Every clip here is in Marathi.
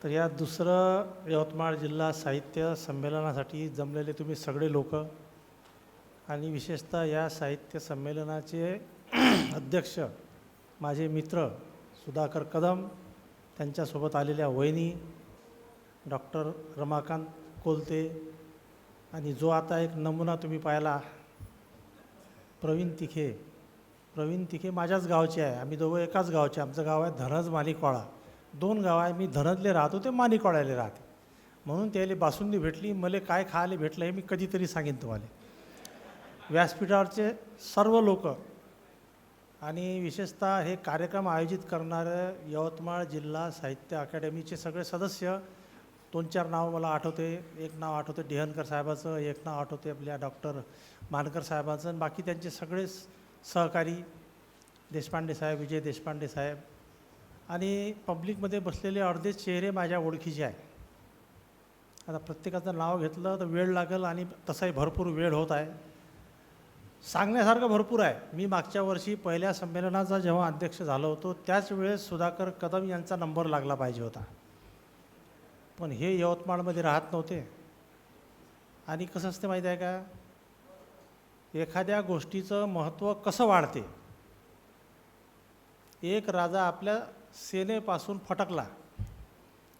तर या दुसरं यवतमाळ जिल्हा साहित्य संमेलनासाठी जमलेले तुम्ही सगळे लोक आणि विशेषतः या साहित्य संमेलनाचे अध्यक्ष माझे मित्र सुधाकर कदम, त्यांच्यासोबत आलेल्या वहिनी डॉक्टर रमाकांत कोलते आणि जो आता एक नमुना तुम्ही पाहिला प्रवीण तिखे. प्रवीण तिखे माझ्याच गावचे आहे, आम्ही दोघं एकाच गावचे. आमचं गाव आहे धनज माणिकवाडा. 2 गाव आहे, मी धनजले राहतो, ते माणिकवाड्याले राहते. म्हणून त्याला बासुंदी भेटली. मला काय खायला भेटलं हे मी कधीतरी सांगेन तुम्हाला. व्यासपीठावरचे सर्व लोक आणि विशेषतः हे कार्यक्रम आयोजित करणारे यवतमाळ जिल्हा साहित्य अकॅडमीचे सगळे सदस्य, 2-4 नाव मला आठवते. एक नाव आठवते डिहनकर साहेबाचं, एक नाव आठवते आपल्या डॉक्टर मानकर साहेबाचं, आणि बाकी त्यांचे सगळे सहकारी देशपांडे साहेब, विजय देशपांडे साहेब, आणि पब्लिकमध्ये बसलेले अर्धे चेहरे माझ्या ओळखीचे आहे. आता प्रत्येकाचं नाव घेतलं तर वेळ लागेल आणि तसाही भरपूर वेळ होत आहे. सांगण्यासारखं भरपूर आहे. मी मागच्या वर्षी पहिल्या संमेलनाचा जेव्हा अध्यक्ष झालो होतो त्याच वेळेस सुधाकर कदम यांचा नंबर लागला पाहिजे होता, पण हे यवतमाळमध्ये राहत नव्हते. आणि कसं असते माहीत आहे का, एखाद्या गोष्टीचं महत्त्व कसं वाढते. एक राजा आपल्या सेनेपासून फटकला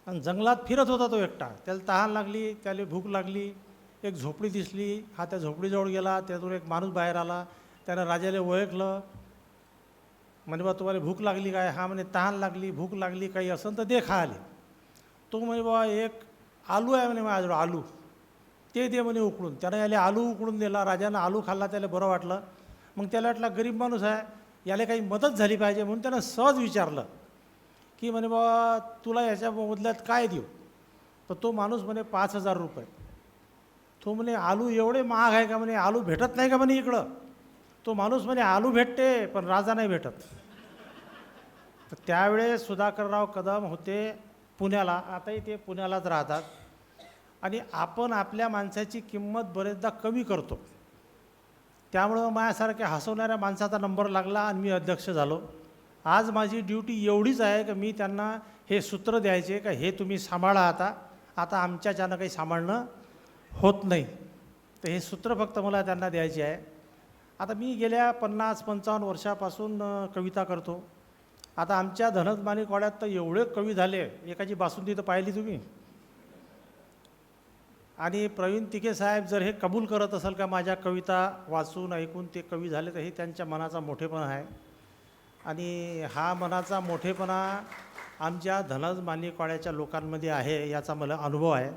आणि जंगलात फिरत होता तो एकटा. त्याला तहान लागली, त्याला भूक लागली, एक झोपडी दिसली. हा त्या झोपडीजवळ गेला, त्यातून एक माणूस बाहेर आला. त्यानं राजाला ओळखलं. म्हणे बा तुम्हाला भूक लागली काय? हा म्हणे तहान लागली, भूक लागली, काही असेल तर दे खायला. तो म्हणे बा एक आलू आहे म्हणे माझ्याजवळ, आलू ते दे म्हणे उकडून. त्यानं याला आलू उकडून दिला. राजानं आलू खाल्ला, त्याला बरं वाटलं. मग त्याला वाटलं गरीब माणूस आहे, याला काही मदत झाली पाहिजे, म्हणून त्यानं सहज विचारलं की म्हणे बा तुला याच्या बदल्यात काय देऊ? तर तो माणूस म्हणे 5,000 रुपये. तो म्हणे आलू एवढे महाग आहे का? म्हणे आलू भेटत नाही का म्हणे इकडं? तो माणूस म्हणे आलू भेटते पण राजा नाही भेटत. तर त्यावेळेस सुधाकरराव कदम होते पुण्याला, आताही ते पुण्यालाच राहतात. आणि आपण आपल्या माणसाची किंमत बरेचदा कमी करतो. त्यामुळं माझ्यासारख्या हसवणाऱ्या माणसाचा नंबर लागला आणि मी अध्यक्ष झालो. आज माझी ड्युटी एवढीच आहे की मी त्यांना हे सूत्र द्यायचे का हे तुम्ही सांभाळा. आता आमच्याच्यानं काही सांभाळणं होत नाही, तर हे सूत्र फक्त मला त्यांना द्यायचे आहे. आता मी गेल्या 50-55 वर्षापासून कविता करतो. आता आमच्या धनज माणिकवाड्यात तर एवढे कवी झाले, एकाची बासुंदी तर पाहिली तुम्ही. आणि प्रवीण तिखे साहेब जर हे कबूल करत असेल का माझ्या कविता वाचून ऐकून ते कवी झाले, तर हे त्यांच्या मनाचा मोठेपणा आहे. आणि हा मनाचा मोठेपणा आमच्या धनज माणिकवाड्याच्या लोकांमध्ये आहे, याचा मला अनुभव आहे.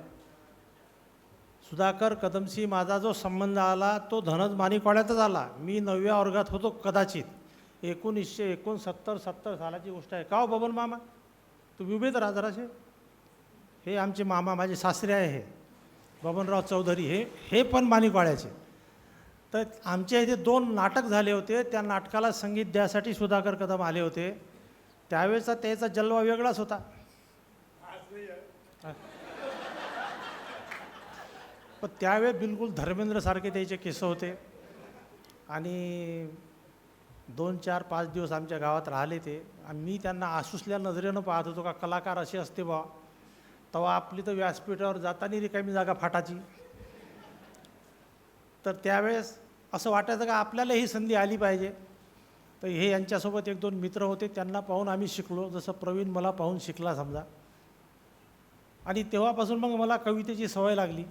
सुधाकर कदमशी माझा जो संबंध आला तो धनज माणिकवाड्यातच आला. मी 9व्या वर्गात होतो कदाचित. 1969-70 सालाची गोष्ट आहे. का हो बबन मामा, तुम्ही उभे तर जराशे. हे आमचे मामा, माझे सासरे आहे हे बबनराव चौधरी, हे पण माणिकवाड्याचे. तर आमच्या इथे 2 नाटक झाले होते. त्या नाटकाला संगीत द्यासाठी सुधाकर कदम आले होते. त्यावेळेचा त्याचा जलवा वेगळाच होता. पण त्यावेळेस बिलकुल धर्मेंद्रसारखे त्याचे केस होते. आणि 2-4-5 दिवस आमच्या गावात राहिले ते. आणि मी त्यांना आसुसल्या नजरेनं पाहत होतो का कलाकार असे असते बा. तेव्हा आपली तर व्यासपीठावर जाताना रिकामी जागा फाटाची. तर त्यावेळेस असं वाटायचं का आपल्याला ही संधी आली पाहिजे. तर हे यांच्यासोबत 1-2 मित्र होते, त्यांना पाहून आम्ही शिकलो. जसं प्रवीण मला पाहून शिकला समजा. आणि तेव्हापासून मग मला कवितेची सवय लागली.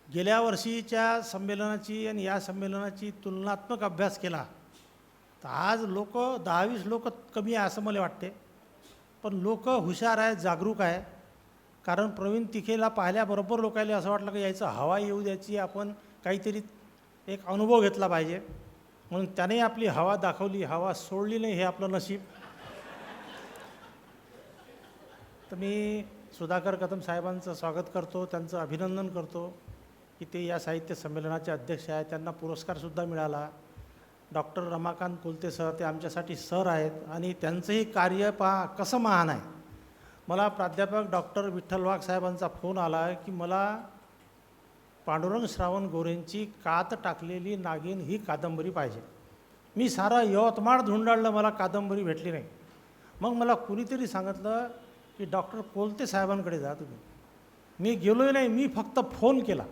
गेल्या वर्षीच्या संमेलनाची आणि या संमेलनाची तुलनात्मक अभ्यास केला तर आज लोक 10-20 लोक कमी आहे असं मला वाटते. पण लोक हुशार आहे, जागरूक आहे. कारण प्रवीण तिखेला पाहिल्याबरोबर लोकांना असं वाटलं की यायचं हवा येऊ द्यायची, आपण काहीतरी एक अनुभव घेतला पाहिजे. म्हणून त्याने आपली हवा दाखवली, हवा सोडली नाही, हे आपलं नशीब. तर मी सुधाकर कदम साहेबांचं स्वागत करतो, त्यांचं अभिनंदन करतो की ते या साहित्य संमेलनाचे अध्यक्ष आहेत. त्यांना पुरस्कारसुद्धा मिळाला. डॉक्टर रमाकांत कोलते सर, ते आमच्यासाठी सर आहेत आणि त्यांचंही कार्य पहा कसं महान आहे. मला प्राध्यापक डॉक्टर विठ्ठल वाघ साहेबांचा फोन आला की मला पांडुरंग श्रावण गोरेंची कात टाकलेली नागिन ही कादंबरी पाहिजे. मी सारा यवतमाळ धुंडाळलं, मला कादंबरी भेटली नाही. मग मला कुणीतरी सांगितलं की डॉक्टर कोलते साहेबांकडे जा तुम्ही. मी गेलोय नाही, मी फक्त फोन केला.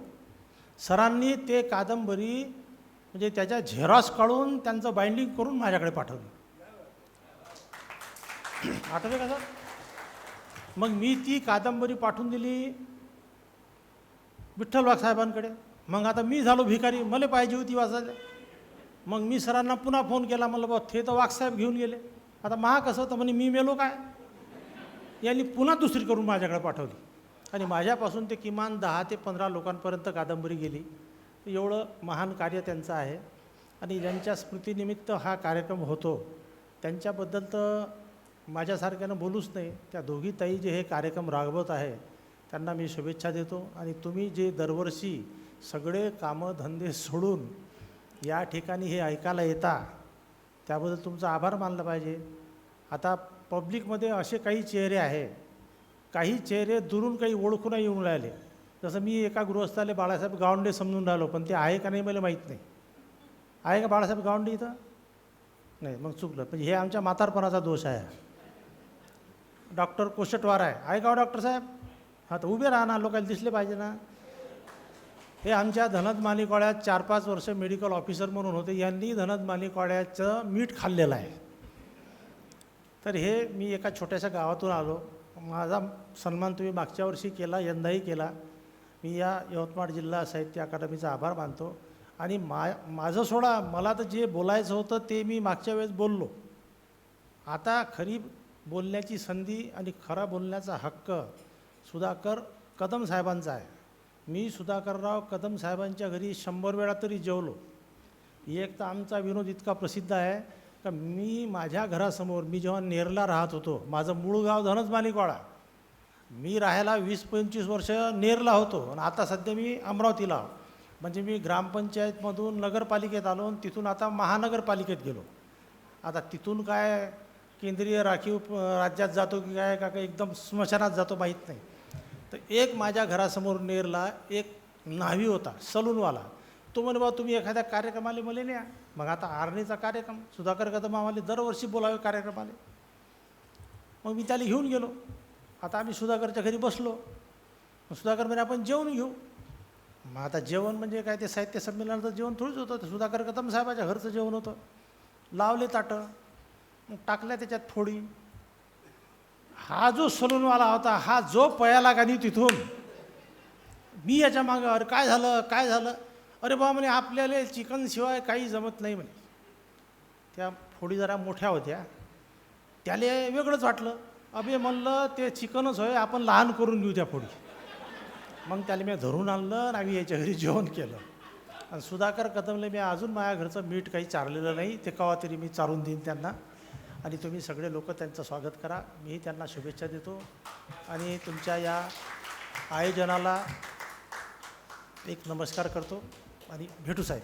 सरांनी ते कादंबरी म्हणजे त्याच्या झेरॉक्स काढून त्यांचं बाइंडिंग करून माझ्याकडे पाठवलं. आठवते का सर? मग मी ती कादंबरी पाठवून दिली विठ्ठल वाघ साहेबांकडे. मग आता मी झालो भिकारी, मला पाहिजे होती वाचायला. मग मी सरांना पुन्हा फोन केला, म्हणलं बा ते तर वाघसाहेब घेऊन गेले, आता महा कसं? तर म्हणे मी मेलो काय. यांनी पुन्हा दुसरी करून माझ्याकडे पाठवली आणि माझ्यापासून ते किमान 10 ते 15 लोकांपर्यंत कादंबरी गेली. एवढं महान कार्य त्यांचं आहे आणि ज्यांच्या स्मृतीनिमित्त हा कार्यक्रम होतो त्यांच्याबद्दल तर माझ्यासारख्यानं बोलूच नाही. त्या दोघी ताई जे हे कार्यक्रम राबवत आहे त्यांना मी शुभेच्छा देतो. आणि तुम्ही जे दरवर्षी सगळे कामं धंदे सोडून या ठिकाणी हे ऐकायला येता त्याबद्दल तुमचा आभार मानला पाहिजे. आता पब्लिकमध्ये असे काही चेहरे आहे, काही चेहरे दुरून काही ओळखून येऊन राहिले. जसं मी एका गृहस्थाले बाळासाहेब गावंडे समजून राहिलो, पण ते आहे का नाही मला माहीत नाही. आहे का बाळासाहेब गावंडे इथं? नाही, मग चुकलं. म्हणजे हे आमच्या म्हातारपणाचा दोष आहे. डॉक्टर कोशटवार आहे का डॉक्टर साहेब? हां, तर उभे राहा ना, लोकांना दिसले पाहिजे ना. हे आमच्या धनद मालिकवाड्यात 4-5 वर्ष मेडिकल ऑफिसर म्हणून होते. यांनी धनद मालिकवाड्याचं मीठ खाल्लेलं आहे. तर हे मी एका छोट्याशा गावातून आलो. माझा सन्मान तुम्ही मागच्या वर्षी केला, यंदाही केला. मी या यवतमाळ जिल्हा साहित्य अकादमीचा आभार मानतो. आणि माझं सोडा, मला तर जे बोलायचं होतं ते मी मागच्या वेळेस बोललो. आता खरी बोलण्याची संधी आणि खरा बोलण्याचा हक्क सुधाकर कदम साहेबांचा आहे. मी सुधाकरराव कदम साहेबांच्या घरी 100 वेळा तरी जेवलो. एक तर आमचा विनोद इतका प्रसिद्ध आहे का मी माझ्या घरासमोर, मी जेव्हा नेरला राहत होतो, माझं मूळ गाव धनज मालिकवाडा, मी राहायला 20-25 वर्ष नेरला होतो आणि आता सध्या मी अमरावतीला आहो. म्हणजे मी ग्रामपंचायतमधून नगरपालिकेत आलो आणि तिथून आता महानगरपालिकेत गेलो. आता तिथून काय केंद्रीय राखीव राज्यात जातो की काय का एकदम स्मशानात जातो माहीत नाही. तर एक माझ्या घरासमोर नेरला एक न्हावी होता, सलूनवाला. तो म्हणे बा तुम्ही एखाद्या कार्यक्रमाला मला न्या. मग आता आर्नीचा कार्यक्रम, सुधाकर कदम आम्हाला दरवर्षी बोलावे कार्यक्रमाला. मग मी त्याला घेऊन गेलो. आता आम्ही सुधाकरच्या घरी बसलो. सुधाकर म्हणे आपण जेवण घेऊ. मग आता जेवण म्हणजे काय, ते साहित्य संमेलनाचं जेवण थोडंच होतं. ते सुधाकर कदम साहेबाच्या घरचं जेवण होतं. लावले ताटं, मग टाकल्या त्याच्यात फोडी. हा जो सलूनवाला होता, हा जो पयाला का नाही तिथून, मी याच्या मागं, अरे काय झालं काय झालं? अरे बा म्हणे आपल्याला चिकनशिवाय काही जमत नाही म्हणे. त्या फोडी जरा मोठ्या होत्या, त्याला वेगळंच वाटलं. अबे म्हणलं ते चिकनच होय, आपण लहान करून घेऊ त्या फोडी. मग त्याला मी धरून आणलं आणि आम्ही याच्या घरी जेवण केलं. आणि सुधाकर कदमले मी अजून माझ्या घरचं मीठ काही चारलेलं नाही, ते केव्हा तरी मी चारून देईन त्यांना. आणि तुम्ही सगळे लोक त्यांचं स्वागत करा. मीही त्यांना शुभेच्छा देतो आणि तुमच्या या आयोजनाला एक नमस्कार करतो आणि भेटू साहेब.